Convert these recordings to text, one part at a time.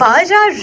12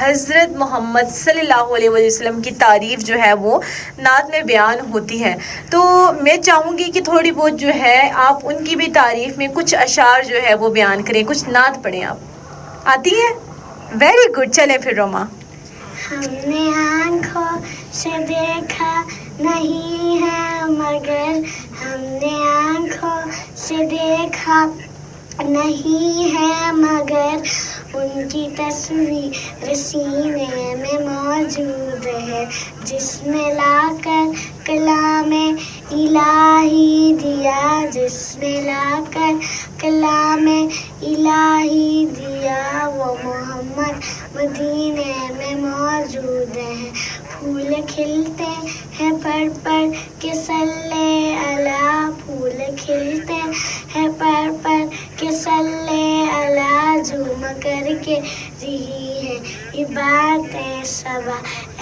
حضرت محمد صلی اللہ علیہ وسلم کی تعریف جو ہے وہ نعت میں بیان ہوتی ہے. تو میں چاہوں گی کہ تھوڑی بہت جو ہے آپ ان کی بھی تعریف میں کچھ اشعار جو ہے وہ بیان کریں, کچھ نعت پڑھیں. آپ آتی ہے؟ Very good. چلیں پھر روما. ہم نے آنکھوں سے دیکھا نہیں ہے مگر, ہم نے آنکھوں سے دیکھا نہیں ہے مگر, ان کی تصویر سینے میں موجود ہے, جس میں لا کر کلام الہی دیا, جس میں لا کر کلام الہی دیا, وہ محمد مدینے میں موجود ہے. پھول کھلتے ہیں پر پر کے صلی اللہ, پھول کھلتے ہیں پر پر کے صلی اللہ, جھوم کر کے رہی ہے یہ باتیں صبا,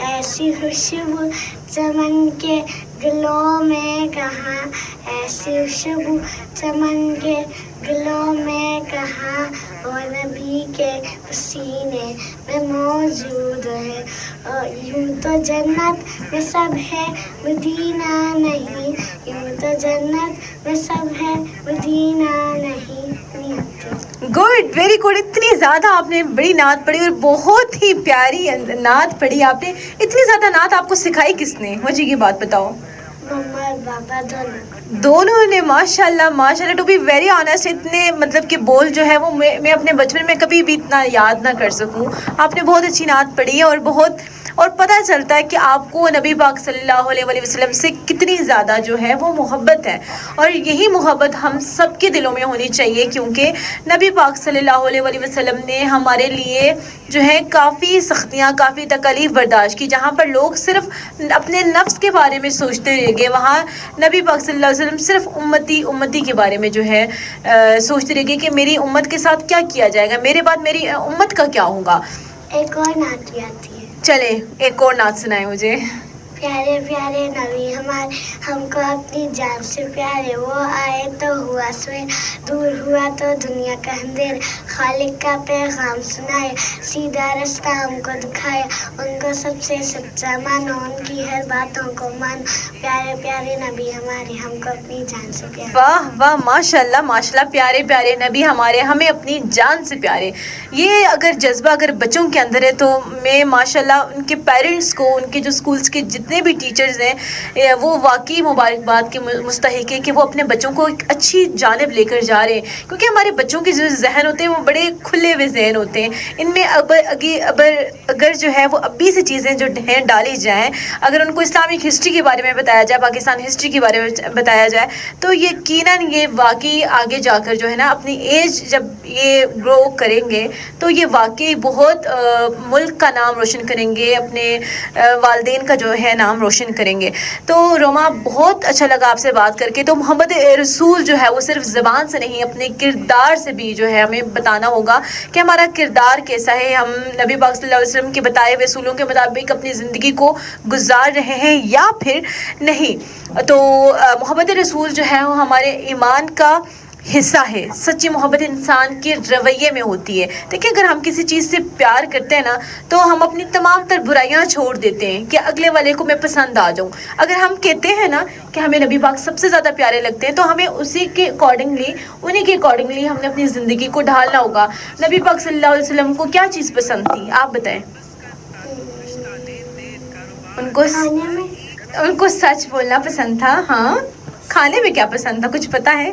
ایسی خوشبو چمن کے گلوں میں کہاں, ایسی خوشبو چمن کے گلوں میں کہاں, اور نبی کے پسینے میں موجود ہے. اور یوں تو جنت میں سب ہے مدینہ نہیں, یوں تو جنت میں سب ہے مدینہ نہیں. Good, very good. اتنی زیادہ آپ نے بڑی نعت پڑھی اور بہت ہی پیاری نعت پڑھی آپ نے. اتنی زیادہ نعت آپ کو سکھائی کس نے؟ مجھے یہ بات بتاؤ. مما اور بابا دونوں نے. ماشاء اللہ ماشاء اللہ. ٹو بی ویری آنیسٹ, اتنے مطلب کہ بول جو ہے وہ میں اپنے بچپن میں کبھی بھی اتنا یاد نہ کر سکوں. آپ نے بہت اچھی نعت پڑھی ہے, اور پتہ چلتا ہے کہ آپ کو نبی پاک صلی اللہ علیہ وسلم سے کتنی زیادہ جو ہے وہ محبت ہے, اور یہی محبت ہم سب کے دلوں میں ہونی چاہیے, کیونکہ نبی پاک صلی اللہ علیہ وسلم نے ہمارے لیے جو ہے کافی سختیاں, کافی تکالیف برداشت کی. جہاں پر لوگ صرف اپنے نفس کے بارے میں سوچتے رہ گئے, وہاں نبی پاک صلی اللہ علیہ وسلم صرف امتی کے بارے میں جو ہے سوچتے رہ گئے کہ میری امت کے ساتھ کیا کیا جائے گا, میرے بعد میری امت کا کیا ہوگا. ایک اور نعت بھی آتی ہے. چلیں ایک اور نعت سنائیں مجھے. پیارے پیارے نبی ہمارے, ہم کو اپنی جان سے پیارے, وہ آئے تو ہوا سویر, دور ہوا تو دنیا کا اندھیر, خالق کا پیغام سنائے, سیدھا رستہ ہم کو دکھایا, ان کو سب سے سچا مانو, ان کی ہر باتوں کو مانو. پیارے پیارے نبی ہمارے, ہم کو اپنی جان سے پیارے. واہ واہ, ماشاء اللہ. پیارے پیارے نبی ہمارے, ہمیں اپنی جان سے پیارے. یہ اگر جذبہ اگر بچوں کے اندر ہے تو میں ماشاء اللہ ان کے پیرنٹس کو, ان کے جو اسکولس کے جتنے بھی ٹیچرز ہیں وہ واقعی مبارکباد کے مستحق ہیں کہ وہ اپنے بچوں کو ایک اچھی جانب لے کر جا رہے ہیں, کیونکہ ہمارے بچوں کے جو ذہن ہوتے ہیں وہ بڑے کھلے ہوئے ذہن ہوتے ہیں. ان میں اگر جو ہے وہ ابھی سے چیزیں جو ہیں ڈالی جائیں, اگر ان کو اسلامک ہسٹری کے بارے میں بتایا جائے, پاکستان ہسٹری کے بارے میں بتایا جائے, تو یقیناً یہ واقعی آگے جا کر جو ہے نا اپنی ایج جب یہ گرو کریں گے تو یہ واقعی بہت ملک کا نام روشن کریں گے, اپنے والدین کا جو ہے نام روشن کریں گے. تو روما بہت اچھا لگا آپ سے بات کر کے. تو محمد رسول جو ہے وہ صرف زبان سے نہیں, اپنے کردار سے بھی جو ہے ہمیں بتانا ہوگا کہ ہمارا کردار کیسا ہے, ہم نبی پاک صلی اللہ علیہ وسلم کے بتائے ہوئے اصولوں کے مطابق اپنی زندگی کو گزار رہے ہیں یا پھر نہیں. تو محمد رسول جو ہے وہ ہمارے ایمان کا حصہ ہے. سچی محبت انسان کے رویے میں ہوتی ہے. دیکھیں اگر ہم کسی چیز سے پیار کرتے ہیں نا تو ہم اپنی تمام تر برائیاں چھوڑ دیتے ہیں کہ اگلے والے کو میں پسند آ جاؤں. اگر ہم کہتے ہیں نا کہ ہمیں نبی پاک سب سے زیادہ پیارے لگتے ہیں تو ہمیں اسی کے اکارڈنگلی, انہیں کے اکارڈنگلی ہم نے اپنی زندگی کو ڈھالنا ہوگا. نبی پاک صلی اللہ علیہ وسلم کو کیا چیز پسند تھی آپ بتائیں؟ ان کو سچ بولنا پسند تھا. ہاں, کھانے میں کیا پسند تھا کچھ پتا ہے؟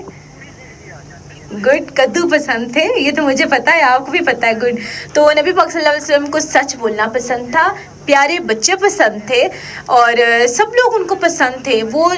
گڈ, کدو پسند تھے, یہ تو مجھے پتا ہے, آپ کو بھی پتا ہے. گڈ. تو نبی پاک صلی اللہ علیہ وسلم کو سچ بولنا پسند تھا, پیارے بچے پسند تھے, اور سب لوگ ان کو پسند تھے. وہ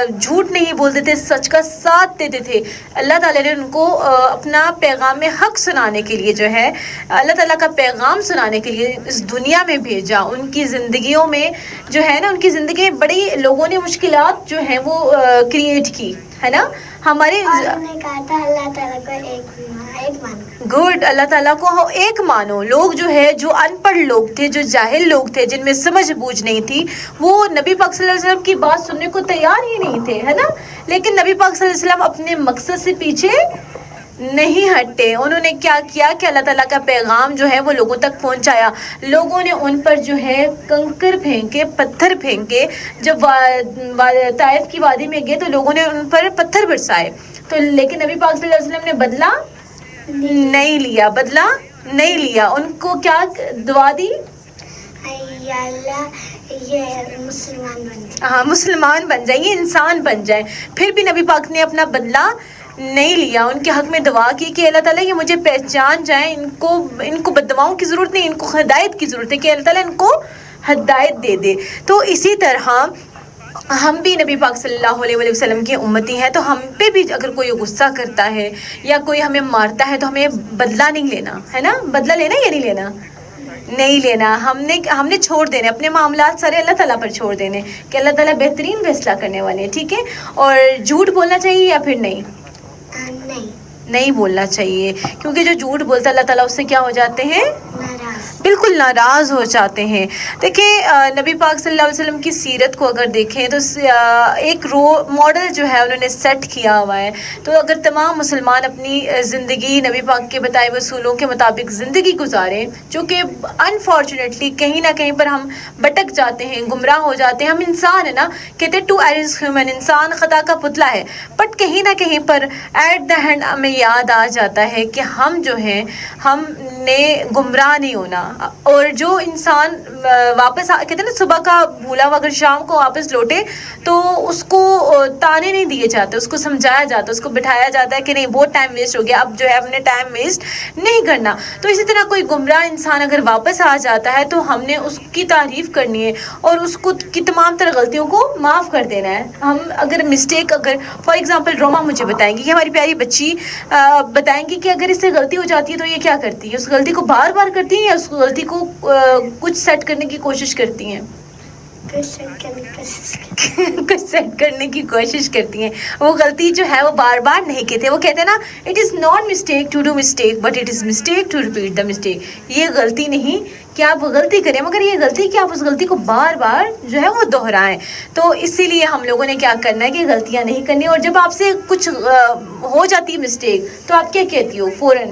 جھوٹ نہیں بولتے تھے, سچ کا ساتھ دیتے تھے. اللہ تعالیٰ نے ان کو اپنا پیغام حق سنانے کے لیے جو ہے, اللہ تعالیٰ کا پیغام سنانے کے لیے اس دنیا میں بھیجا. ان کی زندگیوں میں جو ہے نا, ان کی زندگی میں بڑی لوگوں نے مشکلات جو ہیں وہ کریٹ کی ہے نا. ہمارے نے کہا تھا اللہ تعالیٰ کو ایک مانو. گڈ, اللہ تعالیٰ کو ایک مانو. لوگ جو ہے جو ان پڑھ لوگ تھے, جو جاہل لوگ تھے, جن میں سمجھ بوجھ نہیں تھی, وہ نبی پاک صلی اللہ علیہ وسلم کی بات سننے کو تیار ہی نہیں تھے ہے نا. لیکن نبی پاک صلی اللہ علیہ وسلم اپنے مقصد سے پیچھے نہیں ہٹے. انہوں نے کیا کیا کہ اللہ تعالیٰ کا پیغام جو ہے وہ لوگوں تک پہنچایا. لوگوں نے ان پر جو ہے کنکر پھینکے, پتھر پھینکے. جب طائف کی وادی میں گئے تو لوگوں نے ان پر پتھر برسائے, تو لیکن نبی پاک صلی اللہ علیہ وسلم نے بدلہ نہیں لیا, بدلہ نہیں لیا. ان کو کیا دعا دی؟ یا اللہ یہ مسلمان بن جائے. ہاں, مسلمان بن جائیں, یہ انسان بن جائیں. پھر بھی نبی پاک نے اپنا بدلہ نہیں لیا. ان کے حق میں دعا کی کہ اللہ تعالیٰ یہ مجھے پہچان جائیں, ان کو بددعاؤں کی ضرورت نہیں, ان کو ہدایت کی ضرورت ہے کہ اللہ تعالیٰ ان کو ہدایت دے دے. تو اسی طرح ہم بھی نبی پاک صلی اللہ علیہ وسلم کی امتی ہیں, تو ہم پہ بھی اگر کوئی غصہ کرتا ہے یا کوئی ہمیں مارتا ہے تو ہمیں بدلہ نہیں لینا ہے نا. بدلہ لینا یا نہیں لینا؟ نہیں لینا. ہم نے چھوڑ دینے اپنے معاملات سارے اللہ تعالیٰ پر چھوڑ دینے کہ اللہ تعالیٰ بہترین فیصلہ کرنے والے ہیں, ٹھیک ہے. اور جھوٹ بولنا چاہیے یا پھر نہیں؟ نہیں بولنا چاہیے, کیونکہ جو جھوٹ بولتا ہے اللہ تعالیٰ اس سے کیا ہو جاتے ہیں؟ بالکل ناراض ہو جاتے ہیں. دیکھیں نبی پاک صلی اللہ علیہ وسلم کی سیرت کو اگر دیکھیں تو ایک ماڈل جو ہے انہوں نے سیٹ کیا ہوا ہے. تو اگر تمام مسلمان اپنی زندگی نبی پاک کے بتائے ہوئے اصولوں کے مطابق زندگی گزاریں, جو کہ انفارچونیٹلی کہیں نہ کہیں پر ہم بھٹک جاتے ہیں, گمراہ ہو جاتے ہیں. ہم انسان ہیں نا, کہتے ہیں ٹو ایز ہیومن, انسان خطا کا پتلا ہے, بٹ کہیں نہ کہیں پر ایٹ دا اینڈ ہمیں یاد آ جاتا ہے کہ ہم جو ہیں ہم نے گمراہ نہیں ہونا. اور جو انسان واپس کہتے ہیں نا صبح کا بھولا ہوا اگر شام کو واپس لوٹے تو اس کو تانے نہیں دیے جاتے, اس کو سمجھایا جاتا ہے, اس کو بٹھایا جاتا ہے کہ نہیں بہت ٹائم ویسٹ ہو گیا, اب جو ہے اپنے ٹائم ویسٹ نہیں کرنا. تو اسی طرح کوئی گمراہ انسان اگر واپس آ جاتا ہے تو ہم نے اس کی تعریف کرنی ہے اور اس کو کی تمام تر غلطیوں کو معاف کر دینا ہے. ہم اگر مسٹیک اگر فار ایگزامپل روما مجھے بتائیں گی کہ ہماری پیاری بچی بتائیں گی کہ اگر اس سے غلطی ہو جاتی ہے تو یہ کیا کرتی ہے, اس غلطی کو بار بار کرتی ہیں یا اس غلطی کو کچھ سیٹ کرنے کی کوشش کرتی ہیں؟ کچھ سیٹ کرنے کی کوشش کرتی ہیں. وہ غلطی جو ہے وہ بار بار نہیں کہتے, وہ کہتے ہیں نا it is not mistake to do mistake but it is mistake to repeat the mistake. یہ غلطی نہیں کہ آپ غلطی کریں, مگر یہ غلطی کہ آپ اس غلطی کو بار بار جو ہے وہ دہرائیں. تو اسی لیے ہم لوگوں نے کیا کرنا ہے کہ غلطیاں نہیں کرنی. اور جب آپ سے کچھ ہو جاتی ہے مسٹیک تو آپ کیا کہتی ہو؟ فوراً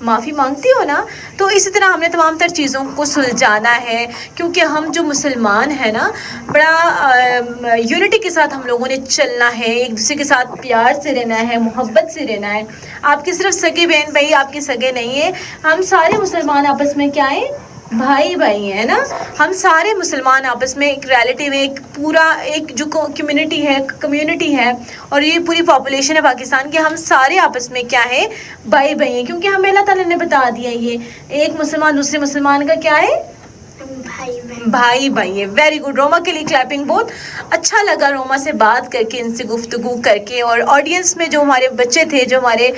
معافی مانگتی ہو نا. تو اسی طرح ہم نے تمام تر چیزوں کو سلجھانا ہے, کیونکہ ہم جو مسلمان ہیں نا بڑا یونٹی کے ساتھ ہم لوگوں نے چلنا ہے, ایک دوسرے کے ساتھ پیار سے رہنا ہے, محبت سے رہنا ہے. آپ کی صرف سگے بہن بھائی آپ کے سگے نہیں ہیں, ہم سارے مسلمان آپس میں کیا ہیں؟ بھائی بھائی ہیں نا. ہم سارے مسلمان آپس میں ایک ریلیٹیو ہے, ایک پورا ایک جو کمیونٹی ہے اور یہ پوری پاپولیشن ہے پاکستان کی, ہم سارے آپس میں کیا ہے؟ بھائی بھائی ہیں. کیونکہ ہمیں اللہ تعالیٰ نے بتا دیا یہ ایک مسلمان دوسرے مسلمان کا کیا ہے؟ بھائی بھائی ہے. Very good. روما کے لیے کلیپنگ. بہت اچھا لگا روما سے بات کر کے, ان سے گفتگو کر کے. اور آڈینس میں جو ہمارے بچے تھے, جو ہمارے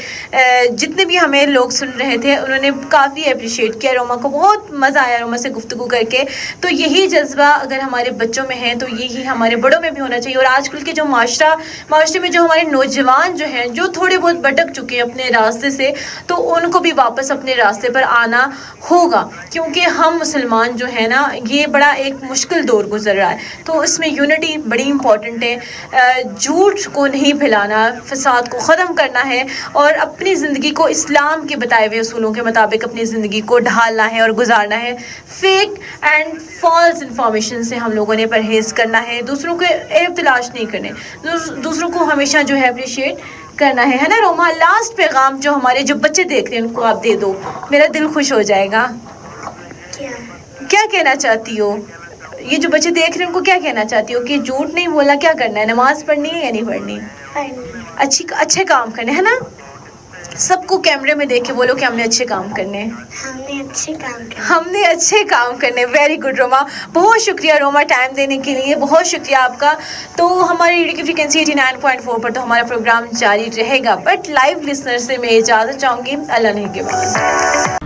جتنے بھی ہمیں لوگ سن رہے تھے, انہوں نے کافی اپریشیٹ کیا روما کو. بہت مزہ آیا روما سے گفتگو کر کے. تو یہی جذبہ اگر ہمارے بچوں میں ہے تو یہی ہمارے بڑوں میں بھی ہونا چاہیے. اور آج کل کے جو معاشرے میں جو ہمارے نوجوان جو ہیں, جو تھوڑے بہت بھٹک چکے ہیں اپنے راستے سے, تو ان کو بھی واپس اپنے راستے پر آنا ہوگا. کیونکہ ہم مسلمان جو ہے نا یہ بڑا ایک مشکل دور گزر رہا ہے, تو اس میں یونٹی بڑی امپورٹنٹ ہے. جھوٹ کو نہیں پھیلانا, فساد کو ختم کرنا ہے اور اپنی زندگی کو اسلام کے بتائے ہوئے اصولوں کے مطابق اپنی زندگی کو ڈھالنا ہے اور گزارنا ہے. فیک اینڈ فالس انفارمیشن سے ہم لوگوں نے پرہیز کرنا ہے. دوسروں کے عیب تلاش نہیں کرنے, دوسروں کو ہمیشہ جو ہے اپریشیٹ کرنا ہے نا. روما لاسٹ پیغام جو ہمارے جو بچے دیکھ رہے ہیں ان کو آپ دے دو, میرا دل خوش ہو جائے گا. کیا کہنا چاہتی ہو؟ یہ جو بچے دیکھ رہے ہیں ان کو کیا کہنا چاہتی ہو کہ جھوٹ نہیں بولنا, کیا کرنا ہے, نماز پڑھنی ہے یا نہیں پڑھنی, اچھے کام کرنے ہیں نا. سب کو کیمرے میں دیکھ کے بولو کہ ہم نے اچھے کام کرنے ہیں, ہم نے اچھے کام کرنے. ویری گڈ روما, بہت شکریہ روما ٹائم دینے کے لیے, بہت شکریہ آپ کا. تو ہماری ریڈیو کی فریکوینسی 89.4 پر تو ہمارا پروگرام جاری رہے گا, بٹ لائیو لسنر سے میں اجازت چاہوں گی. اللہ نے کے بعد